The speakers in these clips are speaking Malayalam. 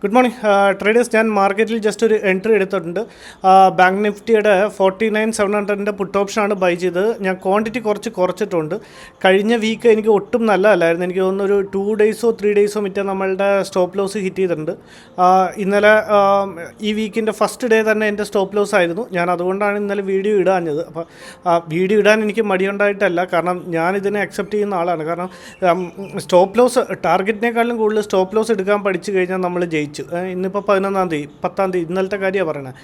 Good morning traders. ഞാൻ മാർക്കറ്റിൽ ജസ്റ്റ് ഒരു എൻട്രി എടുത്തിട്ടുണ്ട്. ബാങ്ക് നിഫ്റ്റിയുടെ 49,700 പുട്ട് ഓപ്ഷനാണ് ബൈ ചെയ്തത്. ഞാൻ ക്വാണ്ടിറ്റി കുറച്ചിട്ടുണ്ട്. കഴിഞ്ഞ വീക്ക് എനിക്ക് ഒട്ടും നല്ലതല്ലായിരുന്നു. എനിക്ക് തോന്നുന്നു ഒരു 2 ഡേയ്സോ 3 ഡേയ്സോ മറ്റേ നമ്മളുടെ സ്റ്റോപ്പ് ലോസ് ഹിറ്റ് ചെയ്തിട്ടുണ്ട്. ഇന്നലെ ഈ വീക്കിൻ്റെ ഫസ്റ്റ് ഡേ തന്നെ എൻ്റെ സ്റ്റോപ്പ് ലോസ് ആയിരുന്നു. ഞാൻ അതുകൊണ്ടാണ് ഇന്നലെ വീഡിയോ ഇടാഞ്ഞത്. അപ്പോൾ വീഡിയോ ഇടാൻ എനിക്ക് മടിയുണ്ടായിട്ടല്ല, കാരണം ഞാനിതിനെ അക്സെപ്റ്റ് ചെയ്യുന്ന ആളാണ്. കാരണം സ്റ്റോപ്പ് ലോസ് ടാർഗറ്റിനേക്കാളും കൂടുതൽ സ്റ്റോപ്പ് ലോസ് എടുക്കാൻ പഠിച്ചു കഴിഞ്ഞാൽ നമ്മൾ ജയിച്ചു. ഇന്നിപ്പോൾ 11-ാം തീയതി 10-ാം തീയതി ഇന്നലത്തെ കാര്യമാണ് പറയണത്.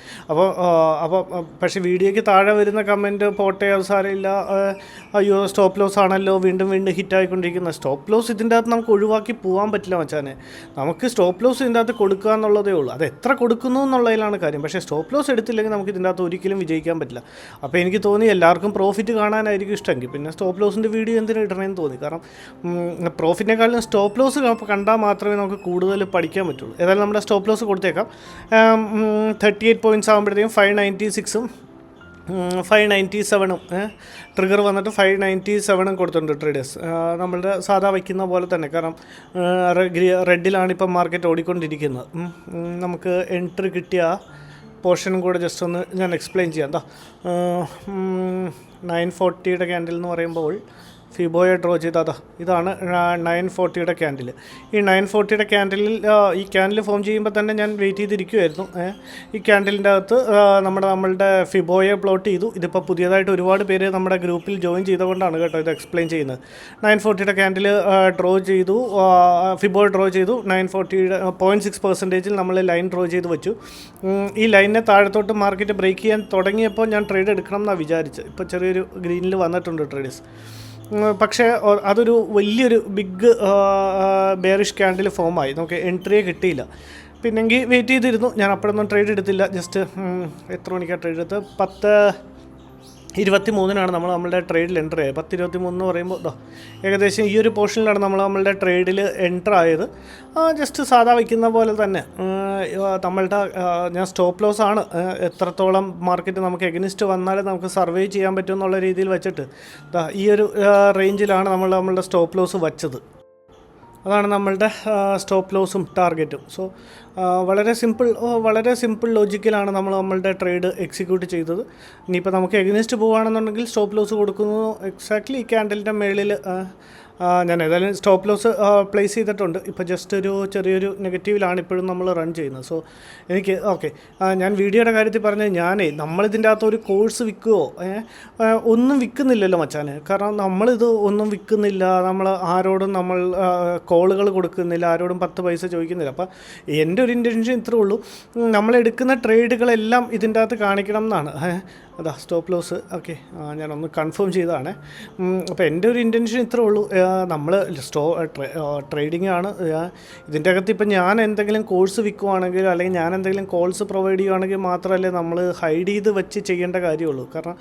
അപ്പോൾ പക്ഷേ വീഡിയോയ്ക്ക് താഴെ വരുന്ന കമൻറ്റ് പോട്ടെ അവസാനമില്ല, അയ്യോ സ്റ്റോപ്പ് ലോസ് ആണല്ലോ വീണ്ടും ഹിറ്റായിക്കൊണ്ടിരിക്കുന്ന. സ്റ്റോപ്പ് ലോസ് ഇതിൻ്റെ അകത്ത് നമുക്ക് ഒഴിവാക്കി പോകാൻ പറ്റില്ല മച്ചാനെ. നമുക്ക് സ്റ്റോപ്പ് ലോസ് ഇതിൻ്റെ അകത്ത് കൊടുക്കുക എന്നുള്ളതേ ഉള്ളൂ. അത് എത്ര കൊടുക്കുന്നു എന്നുള്ളതിലാണ് കാര്യം. പക്ഷേ സ്റ്റോപ്പ് ലോസ് എടുത്തില്ലെങ്കിൽ നമുക്ക് ഇതിൻ്റെ അകത്ത് ഒരിക്കലും വിജയിക്കാൻ പറ്റില്ല. അപ്പോൾ എനിക്ക് തോന്നി എല്ലാവർക്കും പ്രോഫിറ്റ് കാണാനായിരിക്കും ഇഷ്ടമെങ്കിൽ പിന്നെ സ്റ്റോപ്പ് ലോസിൻ്റെ വീഡിയോ എന്തിനാ ഇടണമെന്ന് തോന്നി. കാരണം പ്രോഫിറ്റിനേക്കാളും സ്റ്റോപ്പ് ലോസ് കണ്ടാൽ മാത്രമേ നമുക്ക് കൂടുതൽ പഠിക്കാൻ പറ്റുള്ളൂ. ഏതായാലും നമ്മുടെ സ്റ്റോപ്പ് ലോസ് കൊടുത്തേക്കാം. 38 പോയിൻറ്റ്സ് ആകുമ്പോഴത്തേക്കും 596-ഉം 597-ഉം ട്രിഗർ വന്നിട്ട് 597-ഉം കൊടുത്തിട്ടുണ്ട് ട്രേഡേഴ്സ്. നമ്മളുടെ സാധാ വയ്ക്കുന്ന പോലെ തന്നെ. കാരണം റെഡിലാണ് ഇപ്പം മാർക്കറ്റ് ഓടിക്കൊണ്ടിരിക്കുന്നത്. നമുക്ക് എൻട്രി കിട്ടിയ പോർഷനും കൂടെ ജസ്റ്റ് ഒന്ന് ഞാൻ എക്സ്പ്ലെയിൻ ചെയ്യാം. എന്താ 940-യുടെ ക്യാൻഡിൽ എന്ന് പറയുമ്പോൾ ഫിബോയെ ഡ്രോ ചെയ്താൽ ഇതാണ് 940-യുടെ ക്യാൻഡിൽ. ഈ 940-യുടെ ക്യാൻഡിലിൽ ഈ ക്യാൻഡിൽ ഫോം ചെയ്യുമ്പോൾ തന്നെ ഞാൻ വെയിറ്റ് ചെയ്തിരിക്കുമായിരുന്നു. ഈ ക്യാൻഡിലിൻ്റെ അകത്ത് നമ്മളുടെ ഫിബോയെ പ്ലോട്ട് ചെയ്തു. ഇതിപ്പോൾ പുതിയതായിട്ട് ഒരുപാട് പേര് നമ്മുടെ ഗ്രൂപ്പിൽ ജോയിൻ ചെയ്തുകൊണ്ടാണ് കേട്ടോ ഇത് എക്സ്പ്ലെയിൻ ചെയ്യുന്നത്. 940-യുടെ ക്യാൻഡിൽ ഡ്രോ ചെയ്തു, ഫിബോ ഡ്രോ ചെയ്തു. 940-യുടെ 0.6% നമ്മൾ ലൈൻ ഡ്രോ ചെയ്ത് വെച്ചു. ഈ ലൈനിനെ താഴത്തോട്ട് മാർക്കറ്റ് ബ്രേക്ക് ചെയ്യാൻ തുടങ്ങിയപ്പോൾ ഞാൻ ട്രേഡ് എടുക്കണം എന്നാണ് വിചാരിച്ചത്. ഇപ്പോൾ ചെറിയൊരു ഗ്രീനിൽ വന്നിട്ടുണ്ട് ട്രേഡേഴ്സ്. പക്ഷേ അതൊരു വലിയൊരു ബിഗ് ബെയറിഷ് ക്യാൻഡിൽ ഫോമായി. നമുക്ക് എൻട്രിയെ കിട്ടിയില്ല. പിന്നെങ്കിൽ വെയിറ്റ് ചെയ്തിരുന്നു. ഞാൻ അപ്പോഴൊന്നും ട്രേഡ് എടുത്തില്ല. ജസ്റ്റ് എത്ര മണിക്കാണ് ട്രേഡ് എടുത്തത്? 10:23-നാണ് നമ്മളുടെ ട്രേഡിൽ എൻ്റർ ആയത്. 10:23 എന്ന് പറയുമ്പോൾ ഏകദേശം ഈ ഒരു പോർഷനിലാണ് നമ്മളുടെ ട്രേഡിൽ എൻ്റർ ആയത്. ജസ്റ്റ് സാധാ വയ്ക്കുന്ന പോലെ തന്നെ ഞാൻ സ്റ്റോപ്പ് ലോസ് ആണ്. എത്രത്തോളം മാർക്കറ്റ് നമുക്ക് എഗനിസ്റ്റ് വന്നാലേ നമുക്ക് സർവേ ചെയ്യാൻ പറ്റും എന്നുള്ള രീതിയിൽ വെച്ചിട്ട് ഈ ഒരു റേഞ്ചിലാണ് നമ്മളുടെ സ്റ്റോപ്പ് ലോസ് വച്ചത്. അതാണ് നമ്മളുടെ സ്റ്റോപ്പ് ലോസും ടാർഗറ്റും. സോ വളരെ സിമ്പിൾ ലോജിക്കലാണ് നമ്മളുടെ ട്രേഡ് എക്സിക്യൂട്ട് ചെയ്തത്. ഇനിയിപ്പോൾ നമുക്ക് എഗനിസ്റ്റ് പോവുകയാണെന്നുണ്ടെങ്കിൽ സ്റ്റോപ്പ് ലോസ് കൊടുക്കുന്നു. എക്സാക്ട്ലി ഈ ക്യാൻഡലിൻ്റെ മേളിൽ ഞാൻ ഏതായാലും സ്റ്റോപ്പ് ലോസ് പ്ലേസ് ചെയ്തിട്ടുണ്ട്. ഇപ്പോൾ ജസ്റ്റ് ചെറിയൊരു നെഗറ്റീവിലാണ് ഇപ്പോഴും നമ്മൾ റൺ ചെയ്യുന്നത്. സോ എനിക്ക് ഓക്കെ, ഞാൻ വീഡിയോയുടെ കാര്യത്തിൽ പറഞ്ഞത് നമ്മളിതിൻ്റെ അകത്ത് ഒരു കോഴ്സ് വിൽക്കുമോ? ഒന്നും വിൽക്കുന്നില്ലല്ലോ മച്ചാനെ. കാരണം നമ്മളിത് ഒന്നും വിൽക്കുന്നില്ല. നമ്മൾ ആരോടും കോളുകൾ കൊടുക്കുന്നില്ല, ആരോടും 10 പൈസ ചോദിക്കുന്നില്ല. അപ്പോൾ എൻ്റെ ഒരു ഇൻറ്റൻഷൻ ഇത്രേ ഉള്ളൂ, നമ്മളെടുക്കുന്ന ട്രേഡുകളെല്ലാം ഇതിൻ്റെ അകത്ത് കാണിക്കണം എന്നാണ്. അതാ സ്റ്റോപ്പ് ലോസ്. ഓക്കെ, ഞാനൊന്ന് കൺഫേം ചെയ്തതാണ്. അപ്പോൾ എൻ്റെ ഒരു ഇൻറ്റൻഷൻ ഇത്രേ ഉള്ളൂ. നമ്മൾ ട്രേഡിംഗ് ആണ്. ഇതിൻ്റെ അകത്ത് ഇപ്പം ഞാൻ എന്തെങ്കിലും കോഴ്സ് വിൽക്കുവാണെങ്കിൽ അല്ലെങ്കിൽ ഞാൻ എന്തെങ്കിലും കോൾസ് പ്രൊവൈഡ് ചെയ്യുകയാണെങ്കിൽ മാത്രമല്ലേ നമ്മൾ ഹൈഡ് ചെയ്ത് വെച്ച് ചെയ്യേണ്ട കാര്യമുള്ളൂ. കാരണം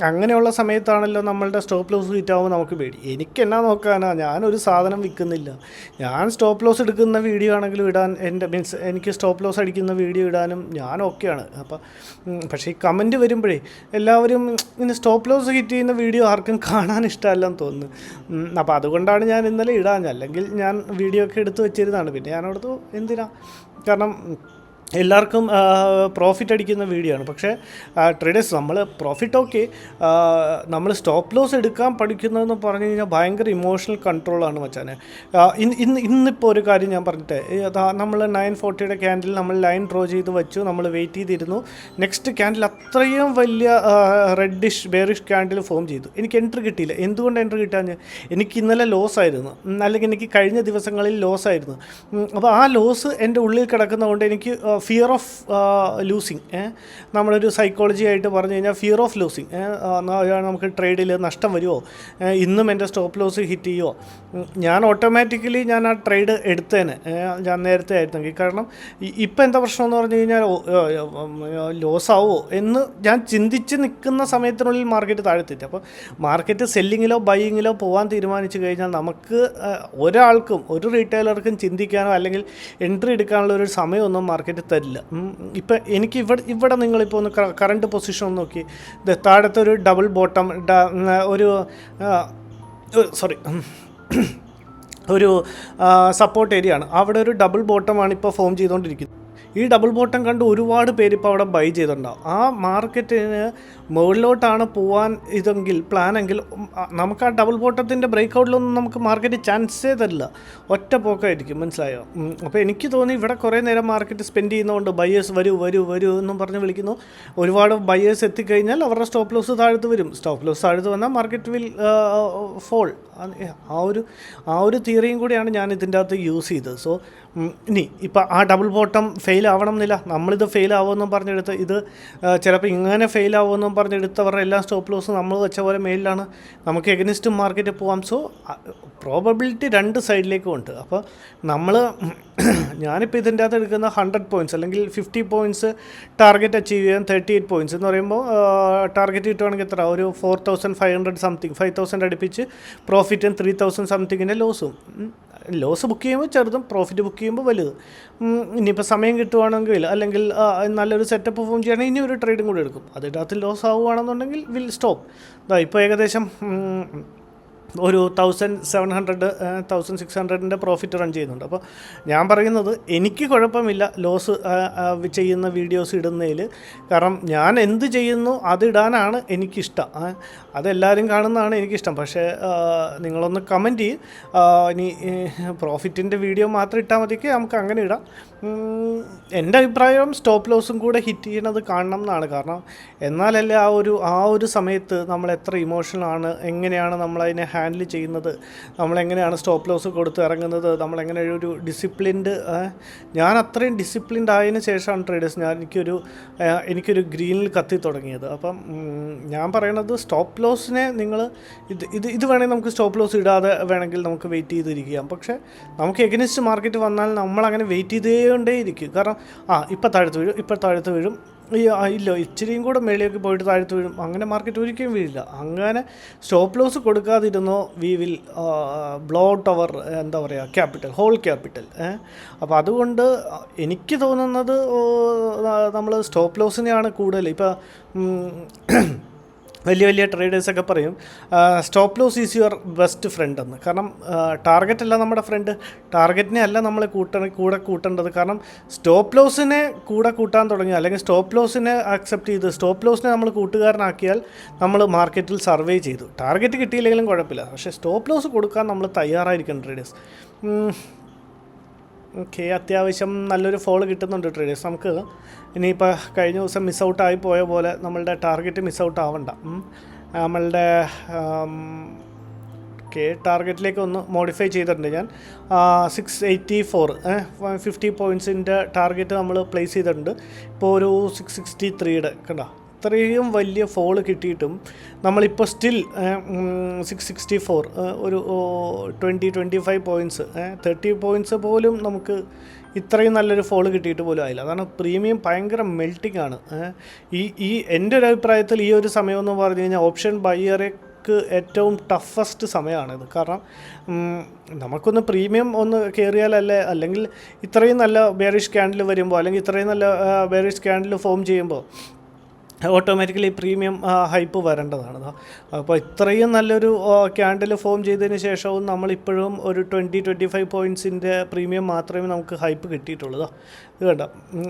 അങ്ങനെയുള്ള സമയത്താണല്ലോ നമ്മളുടെ സ്റ്റോപ്പ് ലോസ് ഹിറ്റാകുമ്പോൾ നമുക്ക് പേടി. എനിക്ക് എന്നാ നോക്കാനാ, ഞാനൊരു സാധനം വിൽക്കുന്നില്ല. ഞാൻ സ്റ്റോപ്പ് ലോസ് എടുക്കുന്ന വീഡിയോ ആണെങ്കിലും ഇടാൻ എനിക്ക് സ്റ്റോപ്പ് ലോസ് അടിക്കുന്ന വീഡിയോ ഇടാനും ഞാൻ ഓക്കെയാണ്. പക്ഷേ ഈ കമൻറ്റ് വരുമ്പോൾ എല്ലാവരും ഇങ്ങനെ സ്റ്റോപ്പ് ലോസ് ഹിറ്റ് ചെയ്യുന്ന വീഡിയോ ആർക്കും കാണാൻ ഇഷ്ടമല്ലെന്ന് തോന്നുന്നു. അപ്പോൾ അതുകൊണ്ടാണ് ഞാൻ ഇന്നലെ ഇടാഞ്ഞത്. അല്ലെങ്കിൽ ഞാൻ വീഡിയോ ഒക്കെ എടുത്ത് വെച്ചിരുന്നതാണ്. പിന്നെ ഞാനവിടുത്തെ എന്തിനാ, കാരണം എല്ലാവർക്കും പ്രോഫിറ്റ് അടിക്കുന്ന വീഡിയോ ആണ്. പക്ഷേ ട്രേഡേഴ്സ് നമ്മൾ പ്രോഫിറ്റ് ഓക്കെ, നമ്മൾ സ്റ്റോപ്പ് ലോസ് എടുക്കാൻ പഠിക്കുന്നതെന്ന് പറഞ്ഞു കഴിഞ്ഞാൽ ഭയങ്കര ഇമോഷണൽ കൺട്രോളാണ് മച്ചാനെ. ഇന്നിപ്പോൾ ഒരു കാര്യം ഞാൻ പറഞ്ഞിട്ട്, നമ്മൾ 940-യുടെ ക്യാൻഡിൽ നമ്മൾ ലൈൻ ഡ്രോ ചെയ്ത് വെച്ചു. നമ്മൾ വെയിറ്റ് ചെയ്തിരുന്നു. നെക്സ്റ്റ് ക്യാൻഡിൽ അത്രയും വലിയ റെഡിഷ് ബെയറിഷ് ക്യാൻഡിൽ ഫോം ചെയ്തു. എനിക്ക് എൻട്രി കിട്ടിയില്ല. എന്തുകൊണ്ട് എൻട്രി കിട്ടാഞ്ഞ്? എനിക്ക് ഇന്നലെ ലോസ് ആയിരുന്നു, അല്ലെങ്കിൽ എനിക്ക് കഴിഞ്ഞ ദിവസങ്ങളിൽ ലോസ് ആയിരുന്നു. അപ്പോൾ ആ ലോസ് എൻ്റെ ഉള്ളിൽ കിടക്കുന്നതുകൊണ്ട് എനിക്ക് ഫിയർ ഓഫ് ലൂസിങ്, നമ്മളൊരു സൈക്കോളജി ആയിട്ട് പറഞ്ഞു കഴിഞ്ഞാൽ ഫിയർ ഓഫ് ലൂസിങ്. നമുക്ക് ട്രേഡിൽ നഷ്ടം വരുമോ, ഇന്നും എൻ്റെ സ്റ്റോപ്പ് ലോസ് ഹിറ്റ് ചെയ്യുമോ, ഞാൻ ഓട്ടോമാറ്റിക്കലി ഞാൻ ആ ട്രേഡ് എടുത്തേനെ ഞാൻ നേരത്തെ ആയിരുന്നെങ്കിൽ. കാരണം ഇപ്പം എന്താ പ്രശ്നം എന്ന് പറഞ്ഞു കഴിഞ്ഞാൽ ലോസാവോ എന്ന് ഞാൻ ചിന്തിച്ച് നിൽക്കുന്ന സമയത്തിനുള്ളിൽ മാർക്കറ്റ് താഴെത്തിയിട്ട്. അപ്പോൾ മാർക്കറ്റ് സെല്ലിങ്ങിലോ ബൈയിങ്ങിലോ പോകാൻ തീരുമാനിച്ചു കഴിഞ്ഞാൽ നമുക്ക് ഒരാൾക്കും ഒരു റീറ്റെയിലർക്കും ചിന്തിക്കാനോ അല്ലെങ്കിൽ എൻട്രി എടുക്കാനുള്ള ഒരു സമയമൊന്നും മാർക്കറ്റ് തരില്ല. ഇപ്പം എനിക്ക് ഇവിടെ നിങ്ങളിപ്പോൾ ഒന്ന് കറണ്ട് പൊസിഷൻ ഒന്ന് നോക്കി. താഴത്തെ ഒരു ഡബിൾ ബോട്ടം ഒരു സപ്പോർട്ട് ഏരിയ ആണ്. അവിടെ ഒരു ഡബിൾ ബോട്ടമാണ് ഇപ്പോൾ ഫോം ചെയ്തുകൊണ്ടിരിക്കുന്നത്. ഈ ഡബിൾ ബോട്ടം കണ്ട് ഒരുപാട് പേര് ഇപ്പോൾ അവിടെ ബൈ ചെയ്തിട്ടുണ്ടാവും. ആ മാർക്കറ്റിന് മുകളിലോട്ടാണ് പോകാൻ പ്ലാനെങ്കിൽ നമുക്ക് ആ ഡബിൾ ബോട്ടത്തിൻ്റെ ബ്രേക്ക് ഔട്ടിലൊന്നും നമുക്ക് മാർക്കറ്റ് ചാൻസേ തരില്ല, ഒറ്റ പോക്കായിരിക്കും, മനസ്സിലായോ? അപ്പോൾ എനിക്ക് തോന്നി ഇവിടെ കുറേ നേരം മാർക്കറ്റ് സ്പെൻഡ് ചെയ്യുന്നതുകൊണ്ട് ബയേഴ്സ് വരൂ എന്നും പറഞ്ഞ് വിളിക്കുന്നു. ഒരുപാട് ബയേഴ്സ് എത്തിക്കഴിഞ്ഞാൽ അവരുടെ സ്റ്റോപ്പ് ലോസ് താഴ്ത്ത് വരും. സ്റ്റോപ്പ് ലോസ് താഴ്ത്ത് വന്നാൽ മാർക്കറ്റ് വിൽ ഫോൾ. ആ ഒരു തിയറിയും കൂടിയാണ് ഞാൻ ഇതിൻ്റെ അകത്ത് യൂസ് ചെയ്തത്. സോ ഇനി ഇപ്പം ആ ഡബിൾ ബോട്ടം ഫെയിൽ ആവണം എന്നില്ല. നമ്മളിത് ഫെയിൽ ആവുമെന്നും പറഞ്ഞെടുത്ത് ഇത് ചിലപ്പോൾ ഇങ്ങനെ ഫെയിൽ ആവുമെന്നും പറഞ്ഞെടുത്തവരുടെ എല്ലാ സ്റ്റോപ്പ് ലോസും നമ്മൾ വെച്ച പോലെ മെയിലാണ്. നമുക്ക് എഗനിസ്റ്റും മാർക്കറ്റ് പോകാം. സോ പ്രോബബിലിറ്റി രണ്ട് സൈഡിലേക്കും ഉണ്ട്. അപ്പോൾ ഞാനിപ്പോൾ ഇതിൻ്റെ അകത്ത് എടുക്കുന്ന 100 പോയിൻറ്റ്സ് അല്ലെങ്കിൽ 50 പോയിൻറ്റ്സ് ടാർഗറ്റ് അച്ചീവ് ചെയ്യാൻ 38 പോയിൻറ്റ്സ് എന്ന് പറയുമ്പോൾ ടാർഗറ്റ് കിട്ടുവാണെങ്കിൽ എത്ര, ഒരു 4500 സംതിങ്, 5000 അടുപ്പിച്ച് പ്രോഫിറ്റും 3000 സംതിങ്ങിൻ്റെ ലോസും. ലോസ് ബുക്ക് ചെയ്യുമ്പോൾ ചെറുതും പ്രോഫിറ്റ് ബുക്ക് ചെയ്യുമ്പോൾ വലുത്. ഇനിയിപ്പോൾ സമയം കിട്ടുവാണെങ്കിൽ അല്ലെങ്കിൽ നല്ലൊരു സെറ്റപ്പ് ഫോം ചെയ്യുകയാണെങ്കിൽ ഇനി ഒരു ട്രേഡും കൂടി എടുക്കും. അതിനകത്ത് ലോസ് ആവുകയാണെന്നുണ്ടെങ്കിൽ വിൽ സ്റ്റോപ്പ്. ഇപ്പോൾ ഏകദേശം ഒരു 1700 1600 പ്രോഫിറ്റ് റൺ ചെയ്യുന്നുണ്ട്. അപ്പോൾ ഞാൻ പറയുന്നത് എനിക്ക് കുഴപ്പമില്ല ലോസ് ചെയ്യുന്ന വീഡിയോസ് ഇടുന്നതിൽ. കാരണം ഞാൻ എന്ത് ചെയ്യുന്നു അതിടാനാണ് എനിക്കിഷ്ടം. അതെല്ലാവരും കാണുന്നതാണ് എനിക്കിഷ്ടം. പക്ഷേ നിങ്ങളൊന്ന് കമൻറ്റ് ചെയ്യും, ഇനി പ്രോഫിറ്റിൻ്റെ വീഡിയോ മാത്രം ഇട്ടാൽ മതിക്ക് നമുക്ക് അങ്ങനെ ഇടാം. എൻ്റെ അഭിപ്രായം സ്റ്റോപ്പ് ലോസും കൂടെ ഹിറ്റ് ചെയ്യണത് കാണണം എന്നാണ്. കാരണം എന്നാലല്ലേ ആ ഒരു സമയത്ത് നമ്മൾ എത്ര ഇമോഷണലാണ്, എങ്ങനെയാണ് നമ്മളതിനെ ഹാൻഡിൽ ചെയ്യുന്നത്, നമ്മളെങ്ങനെയാണ് സ്റ്റോപ്പ് ലോസ് കൊടുത്ത് ഇറങ്ങുന്നത്, നമ്മളെങ്ങനെ ഒരു ഡിസിപ്ലിൻഡ്. ഞാൻ അത്രയും ഡിസിപ്ലിൻഡ് ആയതിനു ശേഷമാണ് ട്രേഡേഴ്സ് എനിക്കൊരു ഗ്രീനിൽ കത്തി തുടങ്ങിയത്. അപ്പം ഞാൻ പറയണത് സ്റ്റോപ്പ് ലോസിനെ നിങ്ങൾ ഇത് വേണമെങ്കിൽ നമുക്ക് സ്റ്റോപ്പ് ലോസ് ഇടാതെ വേണമെങ്കിൽ നമുക്ക് വെയിറ്റ് ചെയ്തിരിക്കാം. പക്ഷേ നമുക്ക് എഗനിസ്റ്റ് മാർക്കറ്റ് വന്നാൽ നമ്മളങ്ങനെ വെയിറ്റ് ചെയ്തേകൊണ്ടേയിരിക്കും. കാരണം ഇപ്പം താഴത്ത് വീഴും, ഇല്ല ഇച്ചിരിയും കൂടെ മേളിലേക്ക് പോയിട്ട് താഴ്ത്ത് വീഴും. അങ്ങനെ മാർക്കറ്റ് ഒരിക്കലും വീഴില്ല. അങ്ങനെ സ്റ്റോപ്പ് ലോസ് കൊടുക്കാതിരുന്നോ we will blow out our whole capital. അപ്പോൾ അതുകൊണ്ട് എനിക്ക് തോന്നുന്നത് നമ്മൾ സ്റ്റോപ്പ് ലോസിനെയാണ് കൂടുതൽ. ഇപ്പോൾ വലിയ ട്രേഡേഴ്സൊക്കെ പറയും stop loss is your best friend എന്ന്. കാരണം ടാർഗറ്റ് അല്ല നമ്മുടെ ഫ്രണ്ട്, ടാർഗറ്റിനെ അല്ല നമ്മൾ കൂടെ കൂട്ടേണ്ടത്. കാരണം സ്റ്റോപ്പ് ലോസിനെ കൂടെ കൂട്ടാൻ തുടങ്ങി, അല്ലെങ്കിൽ സ്റ്റോപ്പ് ലോസിനെ അക്സെപ്റ്റ് ചെയ്ത് സ്റ്റോപ്പ് ലോസിനെ നമ്മൾ കൂട്ടുകാരനാക്കിയാൽ നമ്മൾ മാർക്കറ്റിൽ സർവേ ചെയ്തു. ടാർഗറ്റ് കിട്ടിയില്ലെങ്കിലും കുഴപ്പമില്ല, പക്ഷേ സ്റ്റോപ്പ് ലോസ് കൊടുക്കാൻ നമ്മൾ തയ്യാറായിരിക്കണം ട്രേഡേഴ്സ്. അത്യാവശ്യം നല്ലൊരു ഫോൾ കിട്ടുന്നുണ്ട് ട്രേഡേഴ്സ്. നമുക്ക് ഇനിയിപ്പോൾ കഴിഞ്ഞ ദിവസം മിസ്സൗട്ടായി പോയ പോലെ നമ്മളുടെ ടാർഗറ്റ് മിസ്സൗട്ട് ആവണ്ട. നമ്മളുടെ ടാർഗറ്റിലേക്ക് ഒന്ന് മോഡിഫൈ ചെയ്തിട്ടുണ്ട് ഞാൻ. 684 50 പോയിൻറ്റ്സിൻ്റെ ടാർഗറ്റ് നമ്മൾ പ്ലേസ് ചെയ്തിട്ടുണ്ട്. ഇപ്പോൾ ഒരു 663 കണ്ടോ, ഇത്രയും വലിയ ഫോൾ കിട്ടിയിട്ടും നമ്മളിപ്പോൾ സ്റ്റിൽ 664 ഒരു 20-25 പോയിൻറ്റ്സ് 30 പോയിൻറ്റ്സ് പോലും നമുക്ക് ഇത്രയും നല്ലൊരു ഫോൾ കിട്ടിയിട്ട് പോലും ആയില്ല. അതാണ് പ്രീമിയം ഭയങ്കര മെൽറ്റിംഗ് ആണ്. ഈ എൻ്റെ ഒരു അഭിപ്രായത്തിൽ ഈ ഒരു സമയം എന്ന് പറഞ്ഞു കഴിഞ്ഞാൽ ഓപ്ഷൻ ബയ്യർക്ക് ഏറ്റവും ടഫസ്റ്റ് സമയമാണിത്. കാരണം നമുക്കൊന്ന് പ്രീമിയം ഒന്ന് കയറിയാലല്ലേ, അല്ലെങ്കിൽ ഇത്രയും നല്ല ബെയറിഷ് ക്യാൻഡിൽ വരുമ്പോൾ, അല്ലെങ്കിൽ ഇത്രയും നല്ല ബെയറിഷ് ക്യാൻഡിൽ ഫോം ചെയ്യുമ്പോൾ ഓട്ടോമാറ്റിക്കലി പ്രീമിയം ഹൈപ്പ് വരേണ്ടതാണ്. അപ്പോൾ ഇത്രയും നല്ലൊരു ക്യാൻഡിൽ ഫോം ചെയ്തതിന് ശേഷവും നമ്മളിപ്പോഴും ഒരു 20-25 പോയിൻറ്റ്സിൻ്റെ പ്രീമിയം മാത്രമേ നമുക്ക് ഹൈപ്പ് കിട്ടിയിട്ടുള്ളൂ. ഇത് വേണ്ട,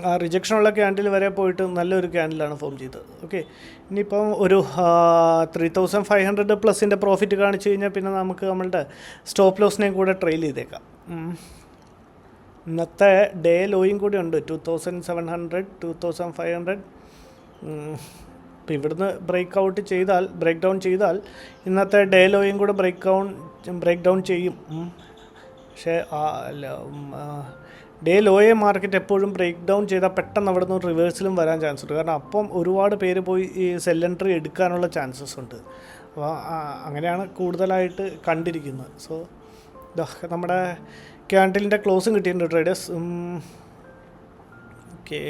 ആ റിജക്ഷനുള്ള ക്യാൻഡിൽ വരെ പോയിട്ട് നല്ലൊരു ക്യാൻഡിലാണ് ഫോം ചെയ്തത്. ഓക്കെ, ഇനിയിപ്പം ഒരു 3500 പ്ലസിൻ്റെ പ്രോഫിറ്റ് കാണിച്ചു കഴിഞ്ഞാൽ പിന്നെ നമുക്ക് നമ്മളുടെ സ്റ്റോപ്പ് ലോസിനെയും കൂടെ ട്രെയിൽ ചെയ്തേക്കാം. ഇന്നത്തെ ഡേ ലോയും കൂടി ഉണ്ട്, 2700 2500. ഇപ്പം ഇവിടുന്ന് ബ്രേക്ക് ഡൗൺ ചെയ്താൽ ഇന്നത്തെ ഡേ ലോയും കൂടെ ബ്രേക്ക് ഡൗൺ ചെയ്യും. പക്ഷേ ഡേ ലോയെ മാർക്കറ്റ് എപ്പോഴും ബ്രേക്ക് ഡൗൺ ചെയ്താൽ പെട്ടെന്ന് അവിടെ നിന്ന് റിവേഴ്സിലും വരാൻ ചാൻസ് ഉണ്ട്. കാരണം അപ്പം ഒരുപാട് പേര് പോയി ഈ സെൽ എൻട്രി എടുക്കാനുള്ള ചാൻസസ് ഉണ്ട്. അപ്പോൾ അങ്ങനെയാണ് കൂടുതലായിട്ട് കണ്ടിരിക്കുന്നത്. സോ നമ്മുടെ ക്യാൻഡിലിൻ്റെ ക്ലോസും കിട്ടിയിട്ടുണ്ട് ട്രേഡേഴ്സ്. ഓക്കെ,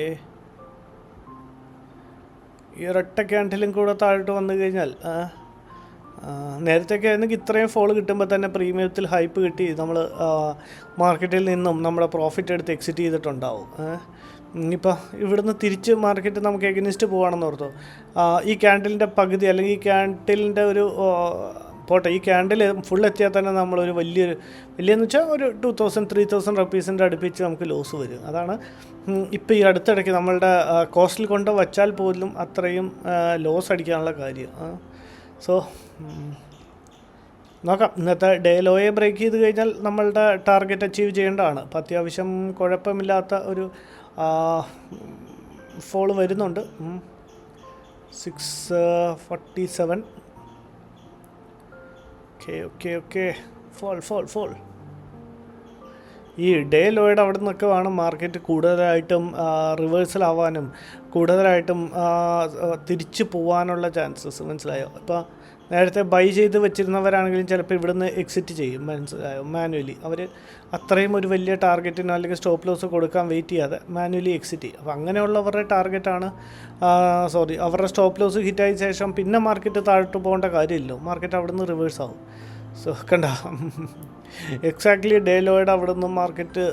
ഈ ഒരൊറ്റ ക്യാൻഡിലും കൂടെ താഴോട്ട് വന്നു കഴിഞ്ഞാൽ നേരത്തെയൊക്കെ ആയിരുന്നെങ്കിൽ ഇത്രയും ഫോൾ കിട്ടുമ്പോൾ തന്നെ പ്രീമിയത്തിൽ ഹൈപ്പ് കിട്ടി നമ്മൾ മാർക്കറ്റിൽ നിന്നും നമ്മുടെ പ്രോഫിറ്റ് എടുത്ത് എക്സിറ്റ് ചെയ്തിട്ടുണ്ടാവും. ഇനിയിപ്പോൾ ഇവിടുന്ന് തിരിച്ച് മാർക്കറ്റ് നമുക്ക് എഗനിസ്റ്റ് പോകുകയാണെന്ന് ഓർത്തോ, ഈ ക്യാൻഡിലിൻ്റെ പകുതി അല്ലെങ്കിൽ ഈ ക്യാൻഡിലിൻ്റെ ഒരു പോട്ടെ, ഈ ക്യാൻഡിൽ ഫുൾ എത്തിയാൽ തന്നെ നമ്മളൊരു വലിയെന്ന് വെച്ചാൽ ഒരു 2000-3000 റുപ്പീസിൻ്റെ അടുപ്പിച്ച് നമുക്ക് ലോസ് വരും. അതാണ് ഇപ്പോൾ ഈ അടുത്തിടയ്ക്ക് നമ്മളുടെ കോസ്റ്റിൽ കൊണ്ട് വച്ചാൽ പോലും അത്രയും ലോസ് അടിക്കാനുള്ള കാര്യം. സോ നോക്കാം, ഇന്നത്തെ ഡേ ലോയെ ബ്രേക്ക് ചെയ്ത് കഴിഞ്ഞാൽ നമ്മളുടെ ടാർഗറ്റ് അച്ചീവ് ചെയ്യേണ്ടതാണ്. അപ്പോൾ അത്യാവശ്യം കുഴപ്പമില്ലാത്ത ഒരു ഫോൾ വരുന്നുണ്ട്. 647. Okay fall. ഈ ഡേ ലോയുടെ അവിടെ നിന്നൊക്കെ വേണം മാർക്കറ്റ് കൂടുതലായിട്ടും റിവേഴ്സലാവാനും കൂടുതലായിട്ടും തിരിച്ചു പോകാനുള്ള ചാൻസസ്, മനസ്സിലായോ? ഇപ്പോൾ നേരത്തെ ബൈ ചെയ്ത് വെച്ചിരുന്നവരാണെങ്കിലും ചിലപ്പോൾ ഇവിടുന്ന് എക്സിറ്റ് ചെയ്യും, മനസ്സിലായോ? മാനുവലി അവർ അത്രയും ഒരു വലിയ ടാർഗറ്റിനോ അല്ലെങ്കിൽ സ്റ്റോപ്പ് ലോസ് കൊടുക്കാൻ വെയിറ്റ് ചെയ്യാതെ മാനുവലി എക്സിറ്റ് ചെയ്യും. അപ്പോൾ അങ്ങനെയുള്ളവരുടെ ടാർഗറ്റാണ് അവരുടെ സ്റ്റോപ്പ് ലോസ് ഹിറ്റായ ശേഷം പിന്നെ മാർക്കറ്റ് താഴോട്ട് പോകേണ്ട കാര്യമില്ലല്ലോ, മാർക്കറ്റ് അവിടെ നിന്ന് റിവേഴ്സ് ആവും. സോ കണ്ട, എക്സാക്ട്ലി ഡേ ലോയുടെ അവിടെ നിന്ന് മാർക്കറ്റ്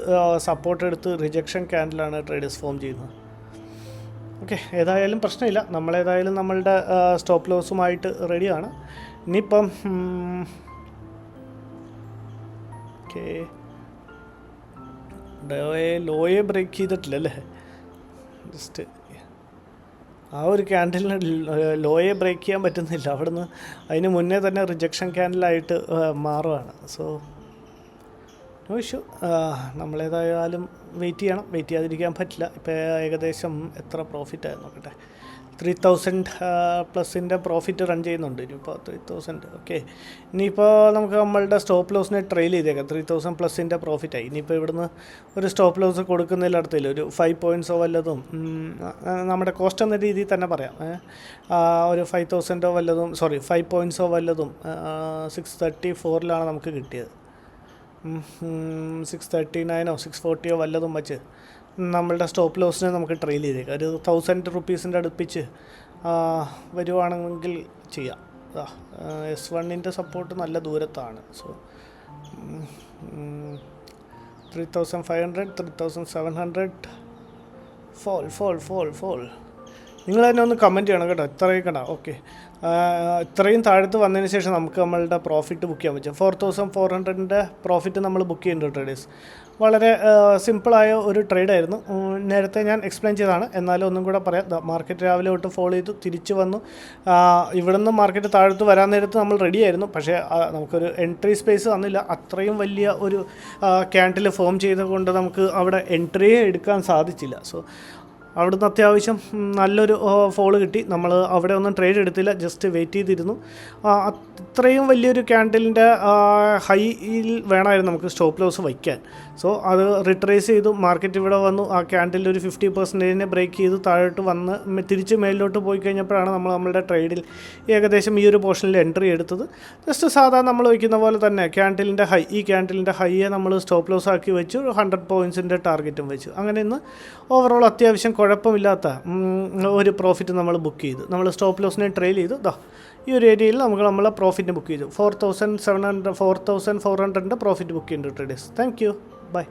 സപ്പോർട്ട് എടുത്ത് റിജക്ഷൻ ക്യാൻഡിലാണ് ട്രേഡേഴ്സ് ഫോം ചെയ്യുന്നത്. ഓക്കെ, ഏതായാലും പ്രശ്നമില്ല, നമ്മളേതായാലും നമ്മളുടെ സ്റ്റോപ്പ് ലോസുമായിട്ട് റെഡിയാണ്. ഇനിയിപ്പം ഓക്കെ, ലോയെ ബ്രേക്ക് ചെയ്തിട്ടില്ല അല്ലേ? ജസ്റ്റ് ആ ഒരു ക്യാൻഡലിന് ലോയെ ബ്രേക്ക് ചെയ്യാൻ പറ്റുന്നില്ല, അവിടുന്ന് അതിന് മുന്നേ തന്നെ റിജക്ഷൻ ക്യാൻഡലായിട്ട് മാറുകയാണ്. സോ നോ ഇഷ്യൂ, നമ്മളേതായാലും വെയിറ്റ് ചെയ്യണം, വെയിറ്റ് ചെയ്യാതിരിക്കാൻ പറ്റില്ല. ഇപ്പോൾ ഏകദേശം എത്ര പ്രോഫിറ്റ് നോക്കട്ടെ, 3000 പ്ലസിൻ്റെ പ്രോഫിറ്റ് റൺ ചെയ്യുന്നുണ്ട്. ഇനിയിപ്പോൾ 3000. ഓക്കെ, ഇനിയിപ്പോൾ നമുക്ക് നമ്മളുടെ സ്റ്റോപ്പ് ലോസിനെ ട്രെയിൽ ചെയ്തേക്കാം. 3000 പ്ലസിൻ്റെ പ്രോഫിറ്റായി. ഇനിയിപ്പോൾ ഇവിടുന്ന് ഒരു സ്റ്റോപ്പ് ലോസ് കൊടുക്കുന്നതിലടത്തില്ല, ഒരു 5 പോയിൻറ്റ്സോ വല്ലതും നമ്മുടെ കോസ്റ്റ് എന്ന രീതിയിൽ തന്നെ പറയാം. ഒരു 5000 വല്ലതും 5 പോയിൻറ്റ്സോ വല്ലതും 634 നമുക്ക് കിട്ടിയത്. 639 640 വല്ലതും വെച്ച് നമ്മളുടെ സ്റ്റോപ്പ് ലോസിനെ നമുക്ക് ട്രെയിൽ ചെയ്തേക്കാം. ഒരു 1000 റുപ്പീസിൻ്റെ അടുപ്പിച്ച് വരുവാണെങ്കിൽ ചെയ്യാം. S1ൻ്റെ സപ്പോർട്ട് നല്ല ദൂരത്താണ്. So 3500 3700 fall. നിങ്ങൾ തന്നെ ഒന്ന് കമൻറ്റ് ചെയ്യണം കേട്ടോ, ഇത്രയും കണ്ട. ഓക്കെ, ഇത്രയും താഴത്ത് വന്നതിന് ശേഷം നമുക്ക് നമ്മളുടെ പ്രോഫിറ്റ് ബുക്ക് ചെയ്യാൻ പറ്റും. 4400ൻ്റെ പ്രോഫിറ്റ് നമ്മൾ ബുക്ക് ചെയ്യുന്നുണ്ട് ട്രേഡേഴ്സ്. വളരെ സിമ്പിളായ ഒരു ട്രേഡായിരുന്നു, നേരത്തെ ഞാൻ എക്സ്പ്ലെയിൻ ചെയ്തതാണ്. എന്നാലും ഒന്നും കൂടെ പറയാം. മാർക്കറ്റ് രാവിലെ തൊട്ട് ഫോളോ ചെയ്തു തിരിച്ചു വന്നു. ഇവിടെ നിന്ന് മാർക്കറ്റ് താഴത്ത് വരാൻ നേരത്ത് നമ്മൾ റെഡി ആയിരുന്നു, പക്ഷേ നമുക്കൊരു എൻട്രി സ്പേസ് തന്നില്ല. അത്രയും വലിയ ഒരു ക്യാൻഡിൽ ഫോം ചെയ്തുകൊണ്ട് നമുക്ക് അവിടെ എൻട്രിയെ എടുക്കാൻ സാധിച്ചില്ല. സോ അവിടുന്ന് അത്യാവശ്യം നല്ലൊരു ഫോള് കിട്ടി. നമ്മൾ അവിടെ ഒന്നും ട്രേഡ് എടുത്തില്ല, ജസ്റ്റ് വെയിറ്റ് ചെയ്തിരുന്നു. ഇത്രയും വലിയൊരു ക്യാൻഡിലിൻ്റെ ഹൈയിൽ വേണമായിരുന്നു നമുക്ക് സ്റ്റോപ്പ് ലോസ് വയ്ക്കാൻ. സോ അത് റിട്രേസ് ചെയ്തു, മാർക്കറ്റ് ഇവിടെ വന്നു. ആ ക്യാൻഡിൽ ഒരു 50% ബ്രേക്ക് ചെയ്തു താഴോട്ട് വന്ന് തിരിച്ച് മേലിലോട്ട് പോയി കഴിഞ്ഞപ്പോഴാണ് നമ്മളുടെ ട്രേഡിൽ ഏകദേശം ഈ ഒരു പോർഷനിൽ എൻട്രി എടുത്തത്. ജസ്റ്റ് സാധാരണ നമ്മൾ വയ്ക്കുന്ന പോലെ തന്നെ ഈ ക്യാൻഡിലിൻ്റെ ഹൈയെ നമ്മൾ സ്റ്റോപ്പ് ലോസ് ആക്കി വെച്ചു. 100 പോയിൻറ്റ്സിൻ്റെ ടാർഗറ്റും വെച്ചു. അങ്ങനെ ഇന്ന് ഓവറോൾ അത്യാവശ്യം കുഴപ്പമില്ലാത്ത ഒരു പ്രോഫിറ്റ് നമ്മൾ ബുക്ക് ചെയ്തു. നമ്മൾ സ്റ്റോപ്പ് ലോസിനെ ട്രെയിൽ ചെയ്തു. ഈ ഒരു ഏരിയയിൽ നമ്മളെ പ്രോഫിറ്റ് ബുക്ക് ചെയ്തു. 4400 പ്രോഫിറ്റ് ബുക്ക് ചെയ്യുന്നുണ്ട് ട്രേഡേഴ്സ്. Thank you, by.